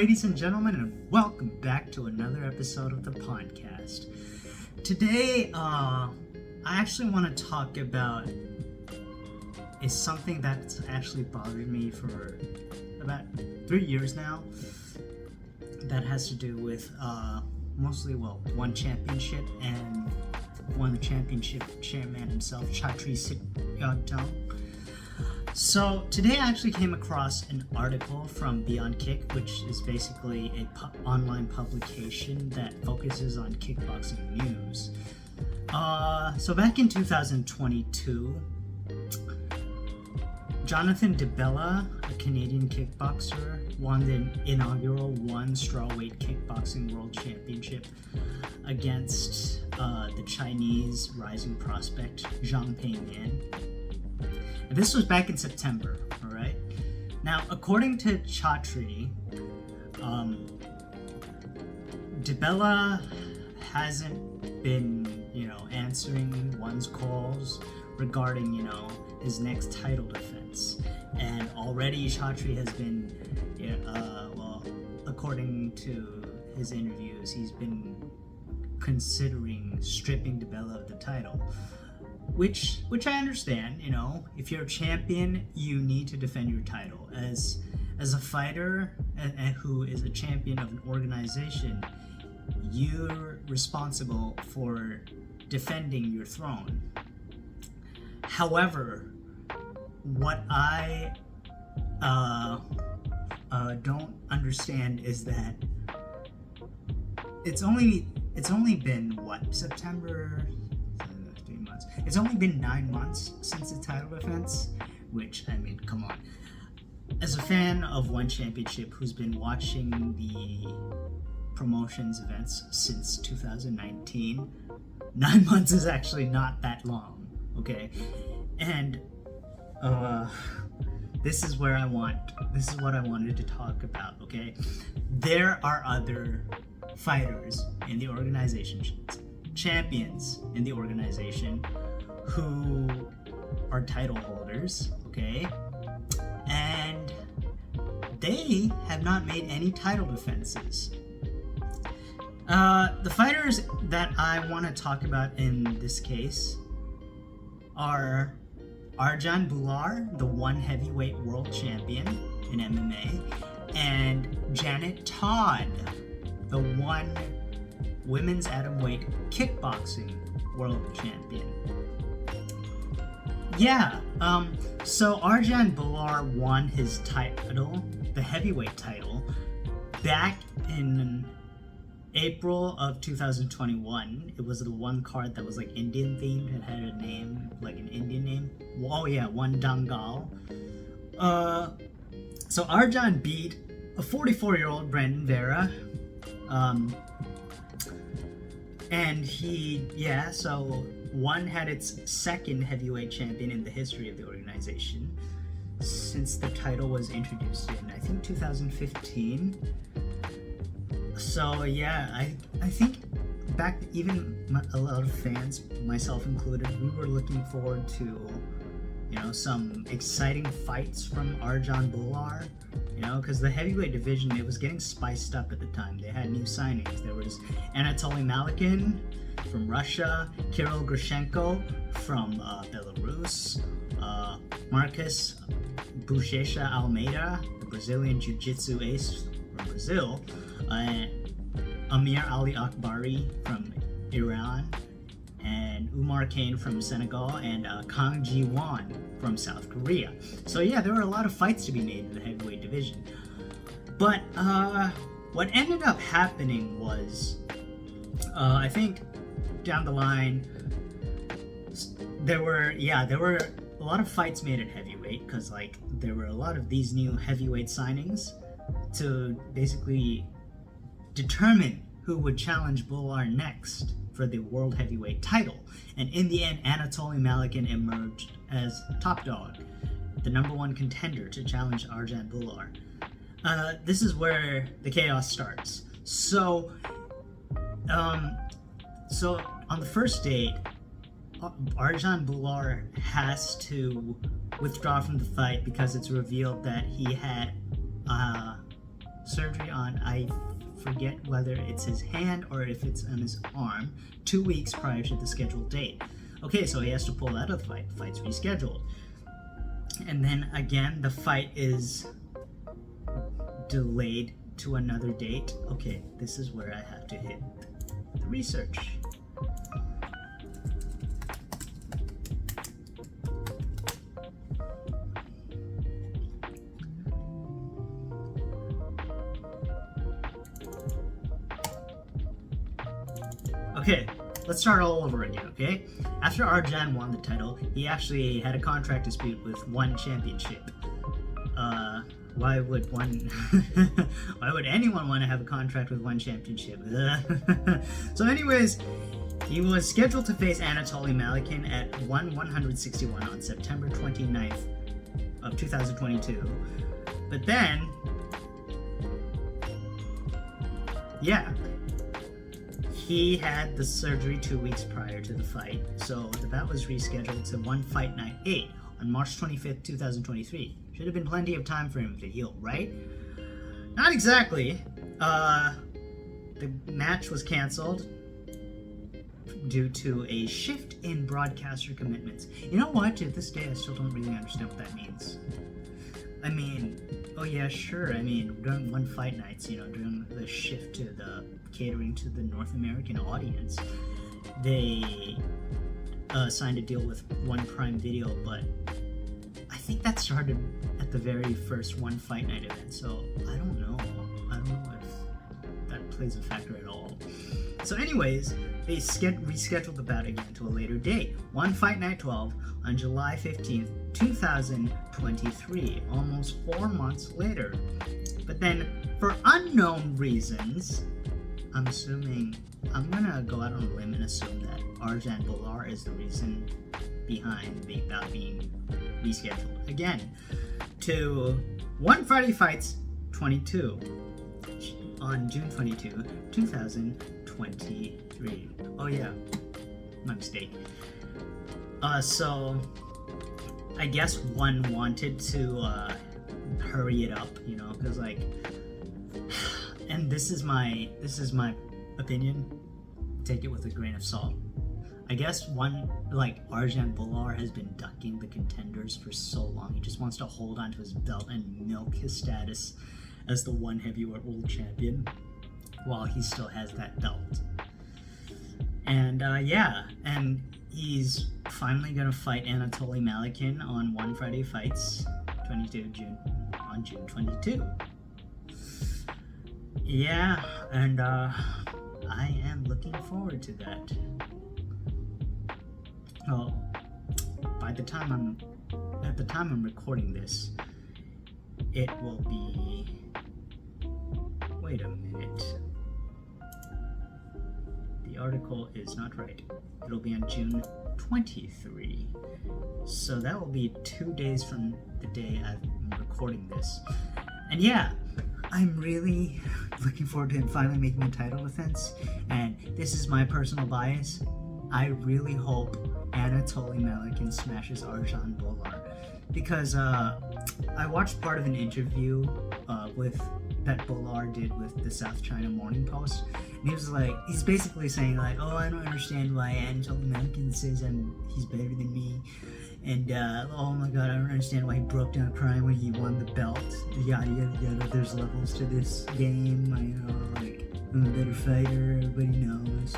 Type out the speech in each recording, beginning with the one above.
ladies and gentlemen, and welcome back to another episode of the podcast. Today, I actually want to talk about is something that's actually bothered me for about 3 years now. That has to do with mostly, one championship and one championship chairman himself, Chatri Sityodtong. So today I actually came across an article from Beyond Kick, which is basically a online publication that focuses on kickboxing news. So back in 2022, Jonathan DeBella, a Canadian kickboxer, won the inaugural one strawweight kickboxing world championship against the Chinese rising prospect Zhang Peiyan. This was back in September, alright? Now, according to Chatri, DeBella hasn't been, answering one's calls regarding, his next title defense. And already Chatri has been, according to his interviews, he's been considering stripping DeBella of the title. Which I understand, if you're a champion, you need to defend your title. As a fighter who is a champion of an organization, you're responsible for defending your throne. However, what I don't understand is that it's only been September. It's only been 9 months since the title defense, which, come on. As a fan of One Championship who's been watching the promotions events since 2019, 9 months is actually not that long, okay? And this is what I wanted to talk about, okay? There are other fighters in the organization, champions in the organization, who are title holders, okay? And they have not made any title defenses. The fighters that I want to talk about in this case are Arjun Bhullar, the one heavyweight world champion in MMA, and Todd, the one women's atomweight kickboxing world champion. So Arjun Bhullar won his title, the heavyweight title, back in April of 2021. It was the one card that was like Indian themed. It had a name, like an Indian name. One Dangal. So Arjun beat a 44-year-old Brandon Vera. And so one had its second heavyweight champion in the history of the organization since the title was introduced in, I think, 2015. So I think back, even a lot of fans, myself included, we were looking forward to, some exciting fights from Arjun Bhullar, because the heavyweight division, it was getting spiced up at the time. They had new signings. There was Anatoly Malykhin from Russia, Kirill Grushenko from Belarus, Marcus Buchecha Almeida, the Brazilian Jiu-Jitsu ace from Brazil, Amir Ali Akbari from Iran, and Umar Kane from Senegal, and Kang Ji-won from South Korea. So there were a lot of fights to be made in the heavyweight division. But what ended up happening was, I think down the line, there were a lot of fights made at heavyweight, because there were a lot of these new heavyweight signings to basically determine who would challenge Bhullar next for the world heavyweight title. And in the end, Anatoly Malykhin emerged as top dog, the number one contender to challenge Arjun Bhullar. This is where the chaos starts. So on the first date, Arjun Bhullar has to withdraw from the fight because it's revealed that he had surgery on, I forget whether it's his hand or if it's on his arm, 2 weeks prior to the scheduled date. Okay, so he has to pull out of the fight. The fight's rescheduled. And then again, the fight is delayed to another date. Okay, this is where I have to hit the research. Okay, let's start all over again, okay? After Arjun won the title, he actually had a contract dispute with One Championship. Why would anyone want to have a contract with One Championship? So anyways, he was scheduled to face Anatoly Malykhin at 161 on September 29th of 2022. But then, yeah, he had the surgery 2 weeks prior to the fight, so the bout was rescheduled to One Fight Night 8 on March 25th, 2023. Should have been plenty of time for him to heal, right? Not exactly. The match was canceled due to a shift in broadcaster commitments. You know what? To this day, I still don't really understand what that means. I mean, oh yeah, sure. I mean, during One Fight Nights, during the shift to the catering to the North American audience, they signed a deal with One Prime Video, but I think that started at the very first One Fight Night event, so I don't know if that plays a factor at all. So anyways, they rescheduled the bout again to a later date, One Fight Night 12 on July 15th, 2023, almost 4 months later. But then, for unknown reasons, I'm gonna go out on a limb and assume that Arjun Bhullar is the reason behind the bout being rescheduled again to One Friday Fights 22 on June 22, 2023. Oh yeah, my mistake. So I guess One wanted to hurry it up, because like, and this is my opinion. Take it with a grain of salt. I guess Arjun Bhullar has been ducking the contenders for so long. He just wants to hold onto his belt and milk his status as the one heavyweight world champion while he still has that belt. And and he's finally gonna fight Anatoly Malykhin on One Friday Fights 22 June on June 22. Yeah, and I am looking forward to that. Well, at the time I'm recording this, it will be. Wait a minute. The article is not right. It'll be on June 23. So that will be 2 days from the day I'm recording this. And yeah, I'm really looking forward to him finally making a title defense. And this is my personal bias. I really hope Anatoly Malykhin smashes Arjun Bhullar, because I watched part of an interview that Bhullar did with the South China Morning Post, and he's basically saying like, oh, I don't understand why Anatoly Malykhin says he's better than me, and oh my god, I don't understand why he broke down crying when he won the belt, yada yada yada. There's levels to this game, I'm a better fighter, everybody knows.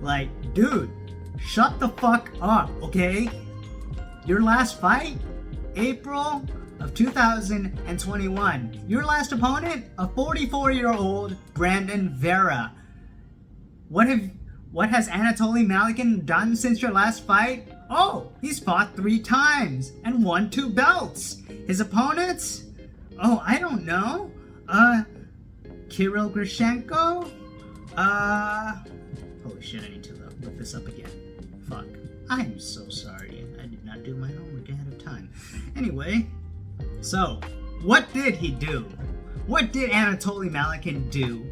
Like, dude, shut the fuck up, okay? Your last fight? April of 2021. Your last opponent? A 44-year-old Brandon Vera. What has Anatoly Malykhin done since your last fight? Oh, he's fought 3 times and won 2 belts. His opponents? Oh, I don't know. Kirill Grishenko? Holy shit, I need to look this up again. Fuck. I'm so sorry. I did not do my homework ahead of time. Anyway, so, what did he do? What did Anatoly Malykhin do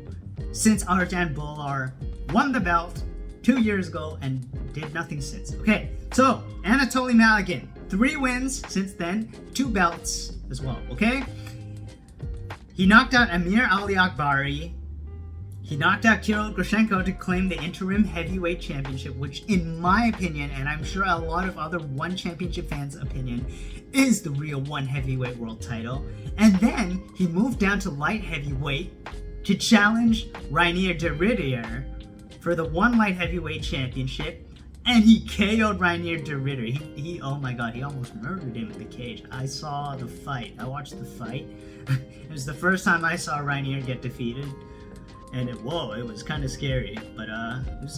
since Arjun Bhullar won the belt 2 years ago and did nothing since? Okay, so, Anatoly Malykhin, 3 wins since then, 2 belts as well, okay? He knocked out Amir Ali Akbari. He knocked out Kirill Grushenko to claim the interim heavyweight championship, which in my opinion, and I'm sure a lot of other One Championship fans' opinion, is the real One Heavyweight World title. And then he moved down to light heavyweight to challenge Reinier de Ridder for the One Light Heavyweight Championship. And he KO'd Reinier de Ridder. He oh my god, he almost murdered him in the cage. I saw the fight. I watched the fight. It was the first time I saw Reinier get defeated. And it was kind of scary, but it was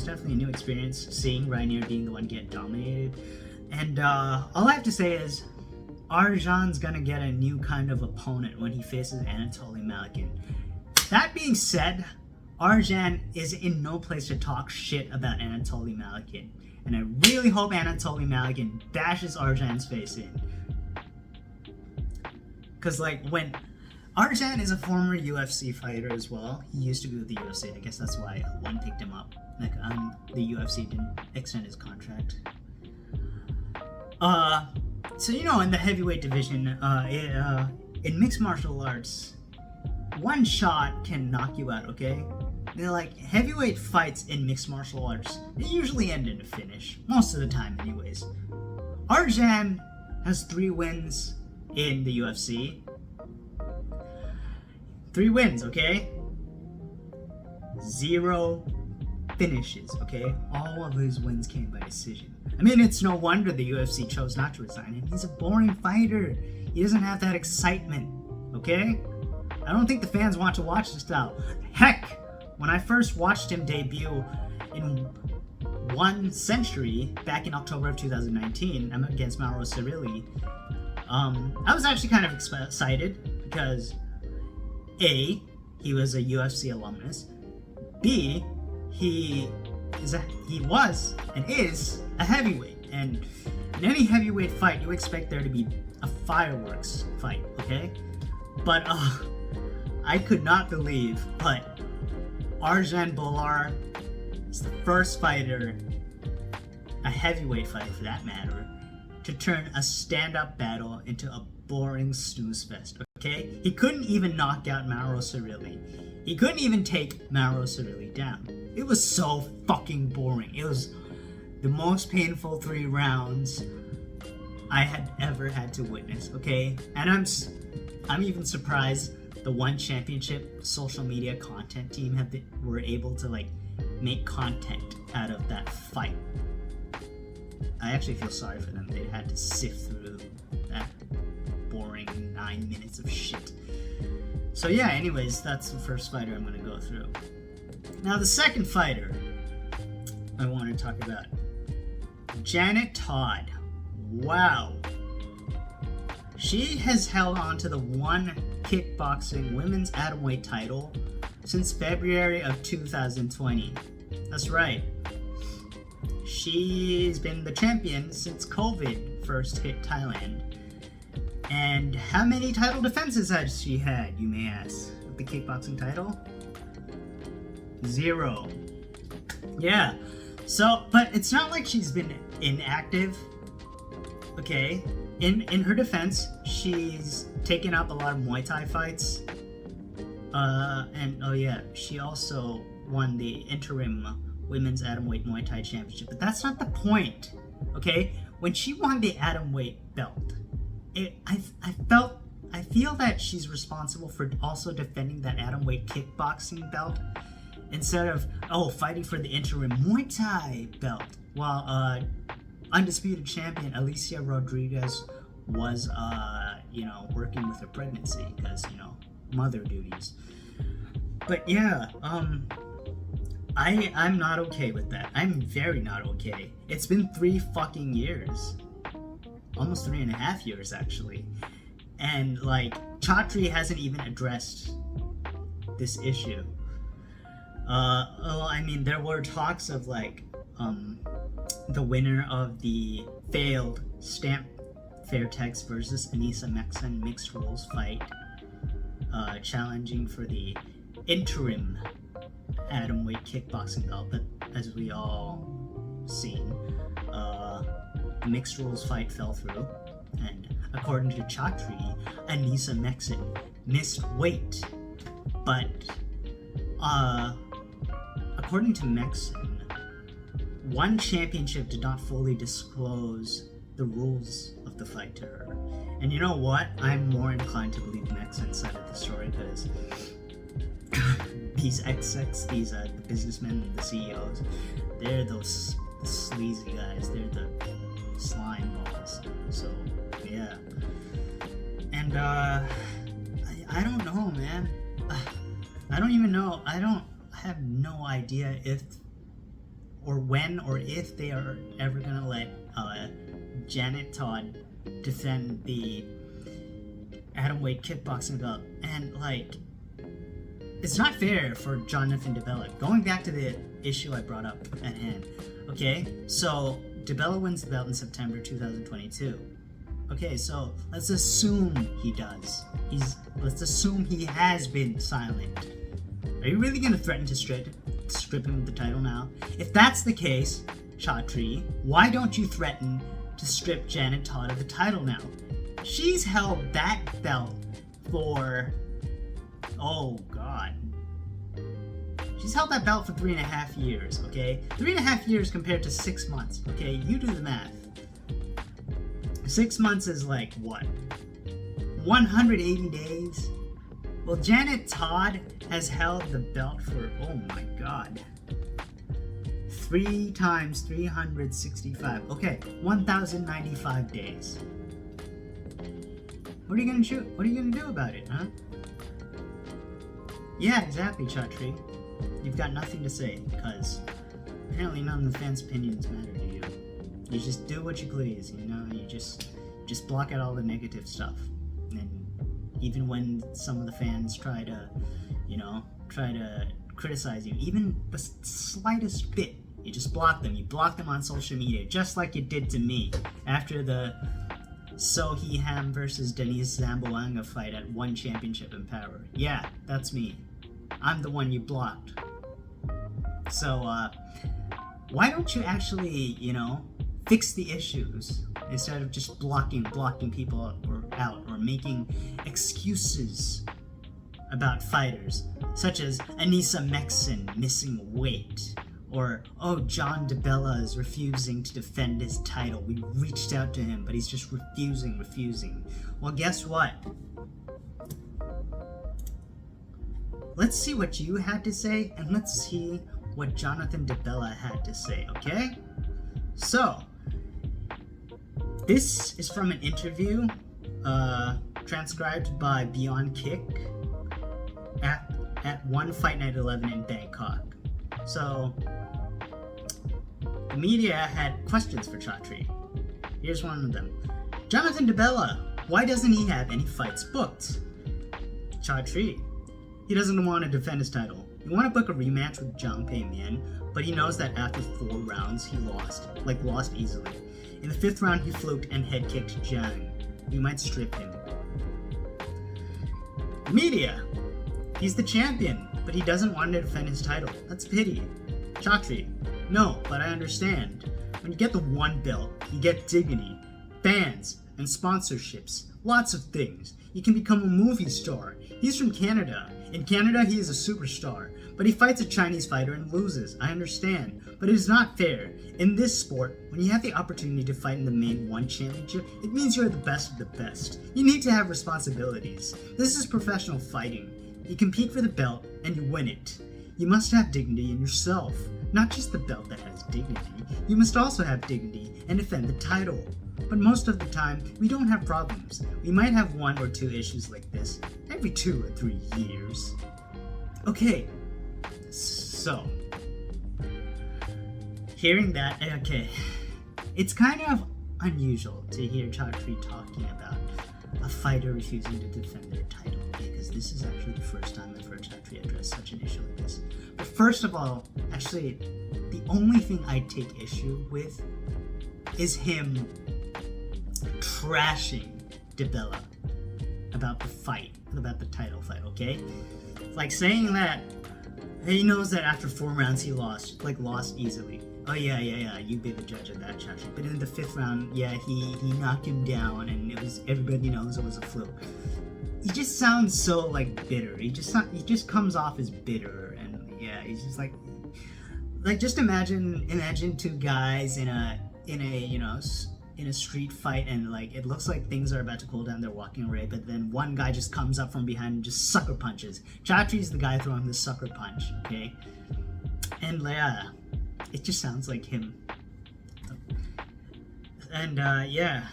definitely a new experience seeing Reinier being the one get dominated. And all I have to say is, Arjun's gonna get a new kind of opponent when he faces Anatoly Malykhin. That being said, Arjun is in no place to talk shit about Anatoly Malykhin, and I really hope Anatoly Malykhin bashes Arjun's face in. Cause like when Arjun is a former UFC fighter as well. He used to be with the UFC. I guess that's why One picked him up. Like, the UFC didn't extend his contract. So you know, in the heavyweight division, in mixed martial arts, one shot can knock you out. Okay, they're like heavyweight fights in mixed martial arts. They usually end in a finish, most of the time, anyways. Arjun has 3 wins in the UFC. 3 wins, okay? 0 finishes, okay? All of his wins came by decision. I mean, it's no wonder the UFC chose not to resign him. He's a boring fighter. He doesn't have that excitement, okay? I don't think the fans want to watch this style. Heck, when I first watched him debut in One Century back in October of 2019, I'm against Mauro Cirilli, I was actually kind of excited because A, he was a UFC alumnus. B, he was and is a heavyweight. And in any heavyweight fight, you expect there to be a fireworks fight, okay? But I could not believe, but Arjun Bhullar is the first fighter, a heavyweight fighter for that matter, to turn a stand-up battle into a boring snooze fest, okay? He couldn't even knock out Mauro Cirilli. He couldn't even take Mauro Cirilli down. It was so fucking boring. It was the most painful 3 rounds I had ever had to witness, okay? And I'm even surprised the One Championship social media content team were able to like make content out of that fight. I actually feel sorry for them. They had to sift through that boring 9 minutes of shit. So yeah, anyways, that's the first fighter I'm going to go through. Now the second fighter I want to talk about, Janet Todd. Wow. She has held on to the One Kickboxing women's atomweight title since February of 2020. That's right. She's been the champion since COVID first hit Thailand. And how many title defenses has she had, you may ask, with the kickboxing title? 0. Yeah. So, but it's not like she's been inactive. Okay. In her defense, she's taken up a lot of Muay Thai fights. And oh yeah, she also won the interim women's atomweight Muay Thai championship. But that's not the point. Okay? When she won the atomweight belt, I feel that she's responsible for also defending that atomweight kickboxing belt instead of fighting for the interim Muay Thai belt while undisputed champion Alicia Rodriguez was working with her pregnancy because mother duties. But yeah, I'm not okay with that. I'm very not okay. It's been 3 fucking years. Almost 3.5 years, actually. And, like, Chatri hasn't even addressed this issue. I mean, there were talks of, like, the winner of the failed Stamp Fairtex versus Anissa Meksen mixed rules fight, challenging for the interim atomweight kickboxing belt, but as we all seen, the mixed rules fight fell through, and according to Chatri, Anissa Meksen missed weight. But according to Meksen, one championship did not fully disclose the rules of the fight to her. And you know what? I'm more inclined to believe Meksen's side of the story, because these execs, the businessmen, the CEOs, they're those sleazy guys. They're the slime balls. So, yeah. And, I don't know, man. I don't even know. I have no idea if or when or if they are ever gonna let Janet Todd defend the atomweight kickboxing belt. And like, it's not fair for Jonathan DeBella. Going back to the issue I brought up at hand. Okay, so DeBella wins the belt in September 2022. Okay, so let's assume he does. Let's assume he has been silent. Are you really gonna threaten to strip him of the title now? If that's the case, Chatri, why don't you threaten to strip Janet Todd of the title now? She's held that belt for, oh god. She's held that belt for 3.5 years, okay? 3.5 years compared to 6 months, okay? You do the math. 6 months is like, what? 180 days? Well, Janet Todd has held the belt for, oh my god, 3 times 365. Okay, 1,095 days. What are you gonna do about it, huh? Yeah, exactly, Chatri. You've got nothing to say, because apparently none of the fans' opinions matter to you. You just do what you please, you know? You just block out all the negative stuff. And even when some of the fans try to criticize you, even the slightest bit, you just block them. You block them on social media, just like you did to me after the Sohee Ham versus Denise Zamboanga fight at One Championship in Power. Yeah, that's me. I'm the one you blocked. So, why don't you actually, fix the issues instead of just blocking people out or making excuses about fighters, such as Anissa Meksen missing weight, or, oh, John DeBella is refusing to defend his title. We reached out to him, but he's just refusing. Well, guess what? Let's see what you had to say, and let's see what Jonathan DeBella had to say, okay? So, this is from an interview transcribed by Beyond Kick at One Fight Night 11 in Bangkok. So, the media had questions for Chatri. Here's one of them. Jonathan DeBella, why doesn't he have any fights booked? Chatri, he doesn't want to defend his title. He want to book a rematch with Zhang Pei-Mian, but he knows that after 4 rounds he lost easily. In the 5th round he fluked and head kicked Zhang. We might strip him. Media, he's the champion, but he doesn't want to defend his title. That's pity. Chatri, no, but I understand. When you get the one belt, you get dignity, fans, and sponsorships. Lots of things. You can become a movie star. He's from Canada. In Canada, he is a superstar. But he fights a Chinese fighter and loses. I understand. But it is not fair. In this sport, when you have the opportunity to fight in the main One Championship, it means you're the best of the best. You need to have responsibilities. This is professional fighting. You compete for the belt, and you win it. You must have dignity in yourself. Not just the belt that has dignity. You must also have dignity and defend the title. But most of the time, we don't have problems. We might have 1 or 2 issues like this every 2 or 3 years. Okay, so, hearing that, okay, it's kind of unusual to hear Chatri talking about a fighter refusing to defend their title, because this is actually the first time I've heard Chatri address such an issue like this. But first of all, actually, the only thing I take issue with is him trashing DeBella about the fight, about the title fight, okay? Like saying that he knows that after 4 rounds he lost easily. Oh yeah, you be the judge of that, Chatri. But in the 5th round, yeah, he knocked him down, and everybody knows it was a fluke. he just sounds so like bitter. He just comes off as bitter, and yeah, he's just like just imagine two guys in a in a street fight, and like it looks like things are about to cool down. They're walking away, but then one guy just comes up from behind and just sucker punches. Chatri's the guy throwing the sucker punch, okay? And yeah, it just sounds like him. And yeah,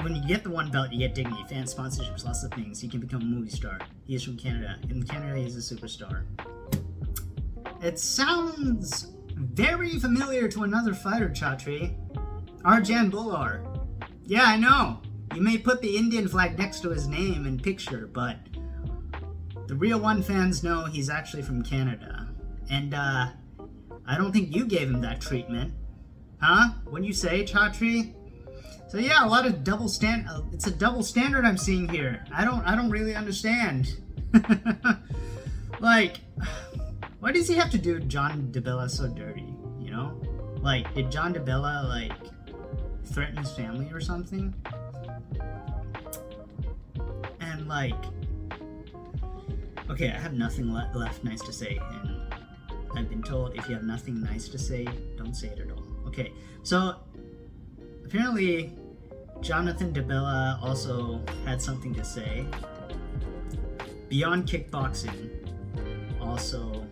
when you get the one belt, you get dignity, fan sponsorships, lots of things. You can become a movie star. He is from Canada. In Canada, he's a superstar. It sounds very familiar to another fighter, Chatri. Arjun Bhullar. Yeah, I know. You may put the Indian flag next to his name and picture, but the real One fans know he's actually from Canada. And I don't think you gave him that treatment. Huh? What'd you say, Chatri? So yeah, a lot of double it's a double standard I'm seeing here. I don't really understand. Like, why does he have to do John DeBella so dirty, you know? Like, did John DeBella, like, threaten his family or something? And, like, okay, I have nothing left nice to say, and I've been told if you have nothing nice to say, don't say it at all. Okay, so apparently Jonathan DeBella also had something to say. Beyond Kickboxing also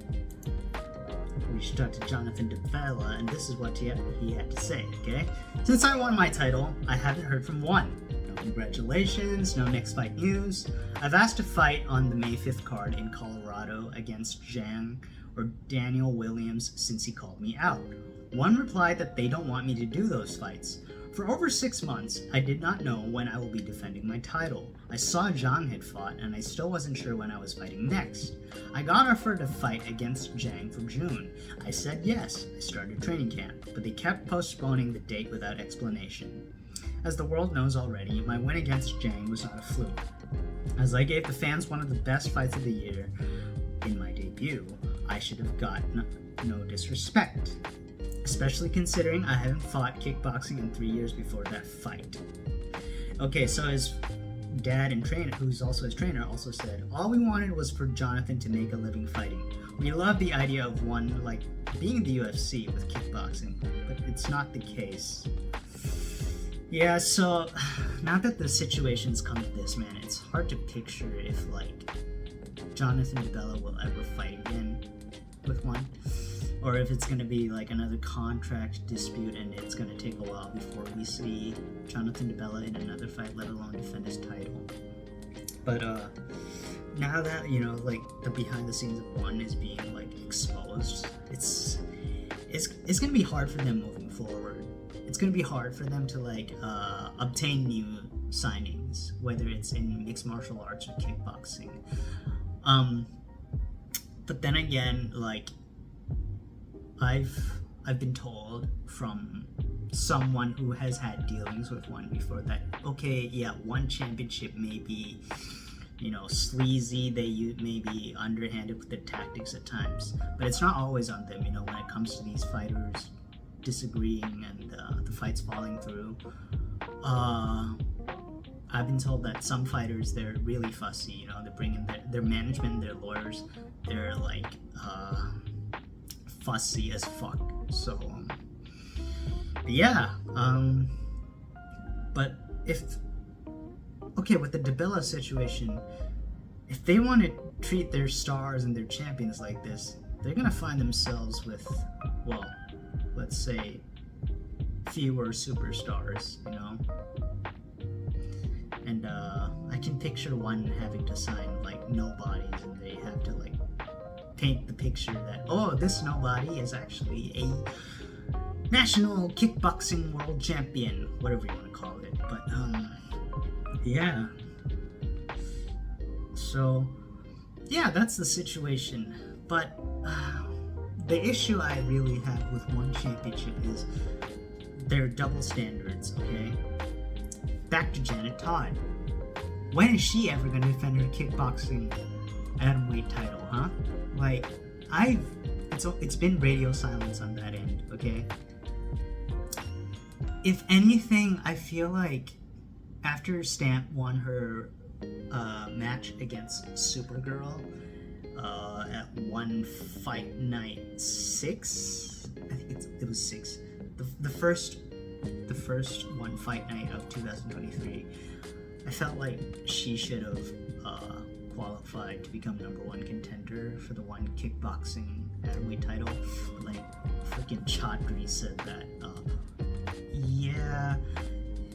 reached out to Jonathan DeBella, and this is what he had to say, okay? Since I won my title, I haven't heard from one. No congratulations, no next fight news. I've asked to fight on the May 5th card in Colorado against Zhang or Daniel Williams since he called me out. One replied that they don't want me to do those fights. For over 6 months, I did not know when I will be defending my title. I saw Zhang had fought, and I still wasn't sure when I was fighting next. I got offered a fight against Zhang for June. I said yes. I started training camp, but they kept postponing the date without explanation. As the world knows already, my win against Zhang was not a fluke, as I gave the fans one of the best fights of the year in my debut. I should have gotten no disrespect, especially considering I haven't fought kickboxing in 3 years before that fight. Okay, so his dad and trainer, who's also his trainer, also said, all we wanted was for Jonathan to make a living fighting. We love the idea of one, like, being in the UFC with kickboxing, but it's not the case. Yeah, so, now that the situation's come to this, man, it's hard to picture if, like, Jonathan DeBella will ever fight again with one, or if it's going to be like another contract dispute and it's going to take a while before we see Jonathan DeBella in another fight, let alone defend his title. But now that, you know, like, the behind the scenes of one is being, like, exposed, it's going to be hard for them moving forward. It's going to be hard for them to, like, obtain new signings, whether it's in mixed martial arts or kickboxing. But then again, like, I've been told from someone who has had dealings with one before that, okay, yeah, one championship may be, you know, sleazy, they may be underhanded with their tactics at times, but it's not always on them, you know, when it comes to these fighters disagreeing and the fights falling through. I've been told that some fighters, they're really fussy, you know, they bring in their management, their lawyers, they're like fussy as fuck. So yeah, but with the DeBella situation, if they want to treat their stars and their champions like this, they're gonna find themselves with, well, let's say, fewer superstars, you know. And I can picture one having to sign, like, nobodies, and they have to, like, paint the picture that, oh, this nobody is actually a national kickboxing world champion, whatever you want to call it. But yeah, so yeah, that's the situation. But the issue I really have with one championship is their double standards. Okay, back to Janet Todd. When is she ever going to defend her kickboxing atomweight title, huh? Like, it's been radio silence on that end, okay? If anything, I feel like after Stamp won her match against Supergirl at One Fight Night 6. I think it was 6. The first One Fight Night of 2023. I felt like she should have qualified to become #1 contender for the one kickboxing atomweight title. Like freaking Chatri said that. Yeah,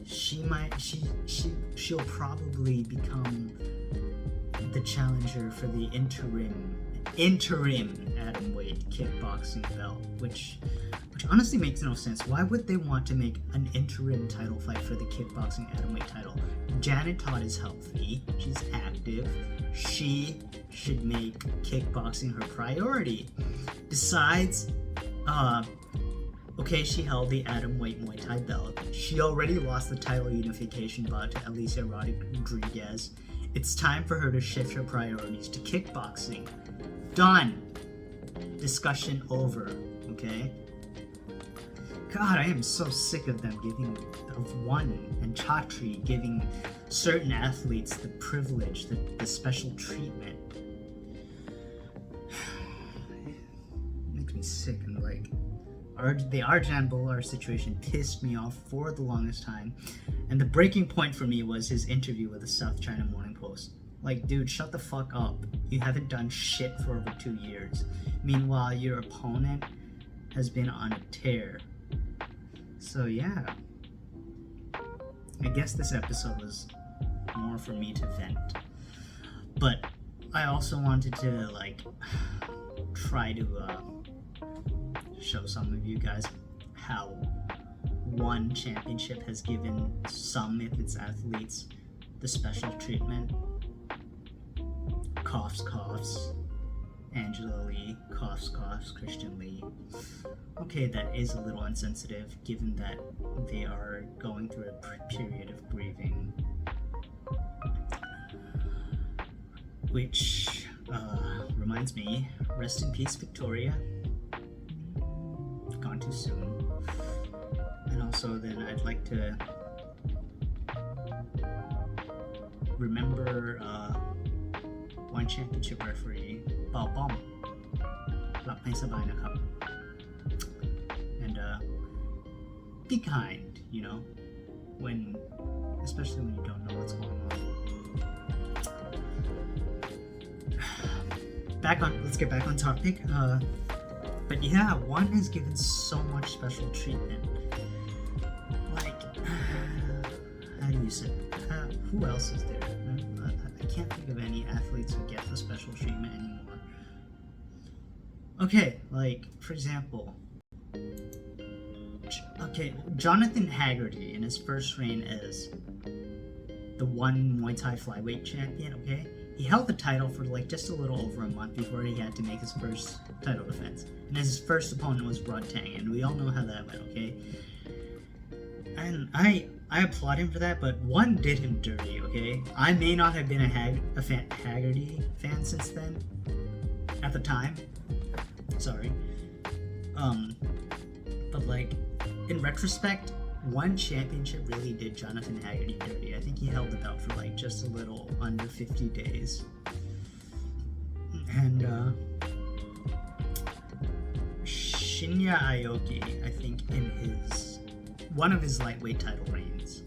she'll probably become the challenger for the interim atomweight kickboxing belt, which honestly makes no sense. Why would they want to make an interim title fight for the kickboxing atomweight title? Janet Todd is healthy, she's active, she should make kickboxing her priority. Besides, okay, she held the atomweight Muay Thai belt. She already lost the title unification bout to Alicia Rodriguez. It's time for her to shift her priorities to kickboxing. Done. Discussion over, okay? God, I am so sick of them of One and Chatri giving certain athletes the privilege, the special treatment. It makes me sick, and like, the Arjun Bhullar situation pissed me off for the longest time, and the breaking point for me was his interview with the South China Morning Post. Like, dude, shut the fuck up. You haven't done shit for over 2 years. Meanwhile, your opponent has been on a tear. So yeah, I guess this episode was more for me to vent, but I also wanted to like try to show some of you guys how one championship has given some of its athletes the special treatment. Coughs, Angela Lee, coughs, Christian Lee. Okay, that is a little insensitive given that they are going through a period of grieving, which reminds me, rest in peace Victoria, gone too soon. And also then I'd like to remember one championship referee, Bao Bom. หลับให้สบายนะครับ and be kind, you know, especially when you don't know what's going on. Let's get back on topic. But yeah, One is given so much special treatment. Like, how do you say? Who else is there? I can't think of any athletes who get the special treatment anymore. Okay, like, for example, Jonathan Haggerty in his first reign as the one Muay Thai flyweight champion, okay? He held the title for like just a little over a month before he had to make his first title defense. And his first opponent was Rod Tang, and we all know how that went, okay? And I applaud him for that, but One did him dirty, okay? I may not have been a Haggerty fan since then, at the time. Sorry. But like, in retrospect, One championship really did Jonathan Haggerty dirty. I think he held the belt for like just a little under 50 days. And Shinya Aoki, I think in one of his lightweight title reigns,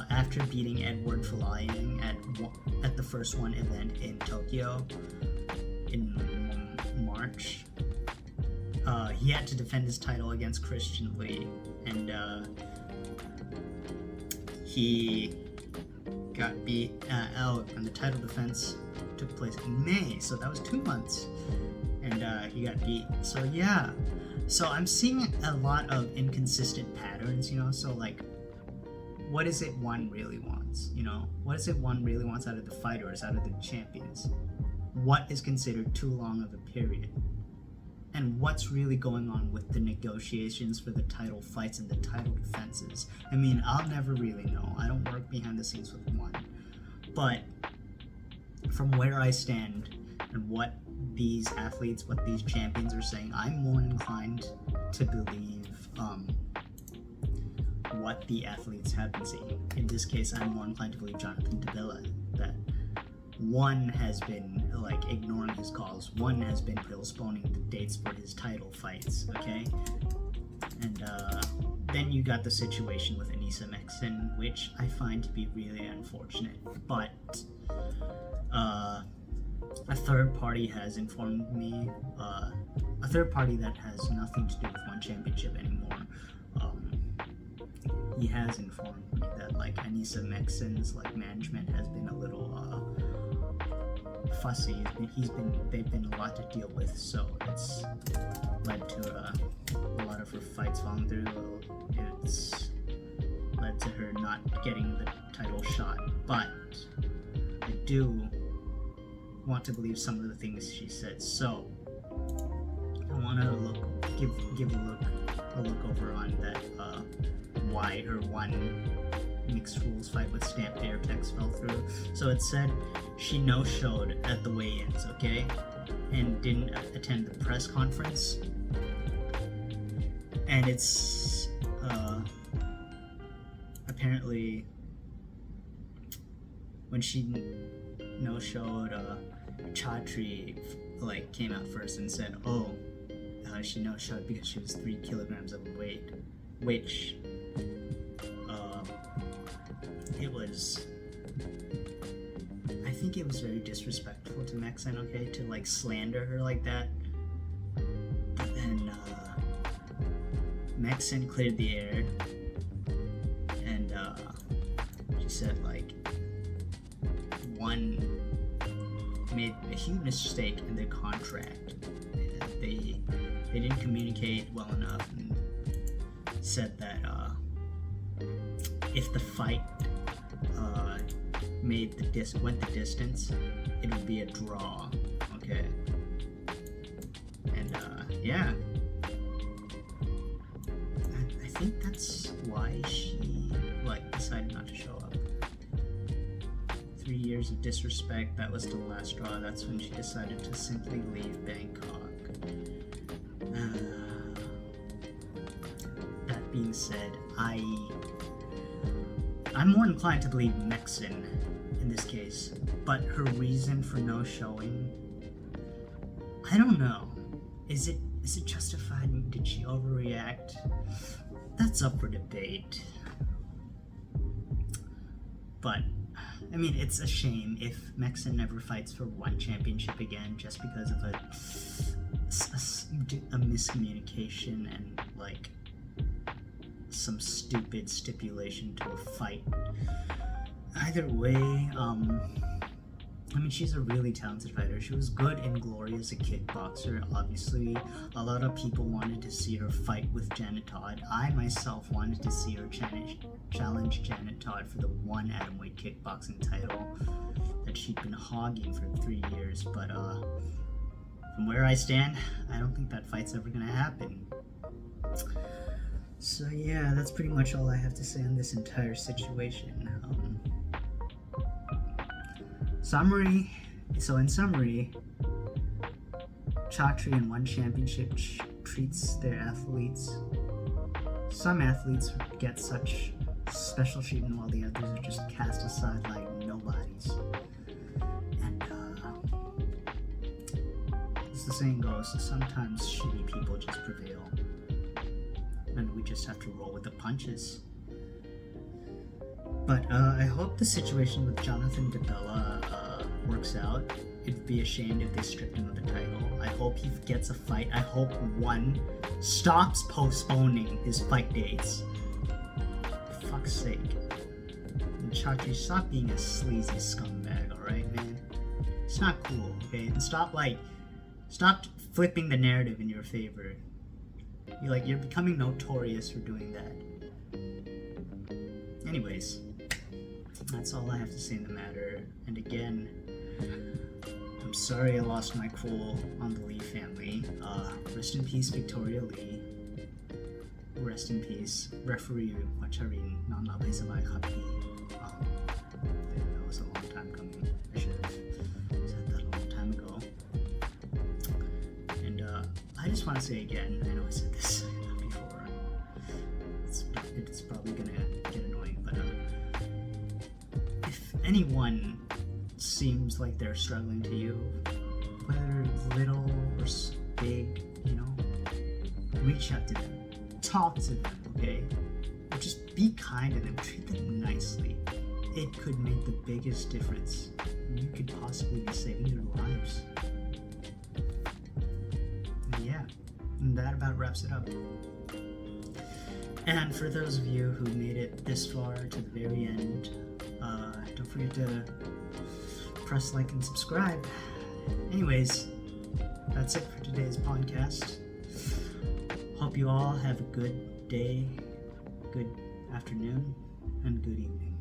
after beating Edward Flying at the first One event in Tokyo in March, he had to defend his title against Christian Lee, and he got beat out, and the title defense took place in May, so that was 2 months, and he got beat. So yeah, so I'm seeing a lot of inconsistent patterns, you know. So like, what is it One really wants, you know? What is it One really wants out of the fighters, out of the champions? What is considered too long of a period? And what's really going on with the negotiations for the title fights and the title defenses? I mean, I'll never really know. I don't work behind the scenes with One. But from where I stand and what these athletes, what these champions are saying, I'm more inclined to believe what the athletes have been saying. In this case, I'm more inclined to believe Jonathan Davila that one has been like ignoring his calls, one has been postponing the dates for his title fights, okay? And then you got the situation with Anissa Meksen, which I find to be really unfortunate, but a third party has informed me, a third party that has nothing to do with One Championship anymore, he has informed me that like Anissa Meksen's like management has been a little fussy. They've been a lot to deal with, so it's led to a lot of her fights falling through. It's led to her not getting the title shot, but I do want to believe some of the things she said. So I want to give a look over on that why her one mixed rules fight with Stamped Air text fell through. So it said she no-showed at the weigh-ins, okay, and didn't attend the press conference. And it's apparently when she no-showed, Chatri like came out first and said, she no-showed because she was 3 kilograms overweight, which I think it was very disrespectful to Meksen, okay, to like slander her like that. But then Meksen cleared the air, and she said like one made a huge mistake in their contract. They didn't communicate well enough, and said that if the fight went the distance, it would be a draw, okay? And yeah, I think that's why she like decided not to show up. 3 years of disrespect, that was the last straw. That's when she decided to simply leave Bangkok. That being said, I'm more inclined to believe Meksen in this case, but her reason for no showing, I don't know. Is it justified? Did she overreact? That's up for debate. But I mean, it's a shame if Meksen never fights for One Championship again just because of a miscommunication and like some stupid stipulation to a fight. Either way, I mean, she's a really talented fighter. She was good in Glory as a kickboxer. Obviously, a lot of people wanted to see her fight with Janet Todd. I myself wanted to see her challenge Janet Todd for the one atomweight kickboxing title that she'd been hogging for 3 years. But from where I stand, I don't think that fight's ever gonna happen. So yeah, that's pretty much all I have to say on this entire situation. Summary. So in summary, Chatri in One Championship treats their athletes. Some athletes get such special treatment while the others are just cast aside like nobodies. And as the saying goes, sometimes shitty people just prevail. And we just have to roll with the punches. But I hope the situation with Jonathan DeBella works out. It'd be ashamed if they stripped him of the title. I hope he gets a fight. I hope One stops postponing his fight dates. For fuck's sake. And Chatri, stop being a sleazy scumbag, alright, man? It's not cool, okay? And stop flipping the narrative in your favor. You're becoming notorious for doing that. Anyways, that's all I have to say in the matter. And again, I'm sorry I lost my cool on the Lee family. Rest in peace, Victoria Lee. Rest in peace, referee Wacharin Nanlabay Sabay Kapi. That was a long time coming. I should have said that a long time ago. And I just want to say again, I know I said this before. It's probably gonna get annoying, but if anyone seems like they're struggling to you, whether little or big, reach out to them, talk to them, okay? Or just be kind to them, treat them nicely. It could make the biggest difference. You could possibly be saving their lives. And yeah, and that about wraps it up. And for those of you who made it this far to the very end, don't forget to press like and subscribe. Anyways, that's it for today's podcast. Hope you all have a good day, good afternoon, and good evening.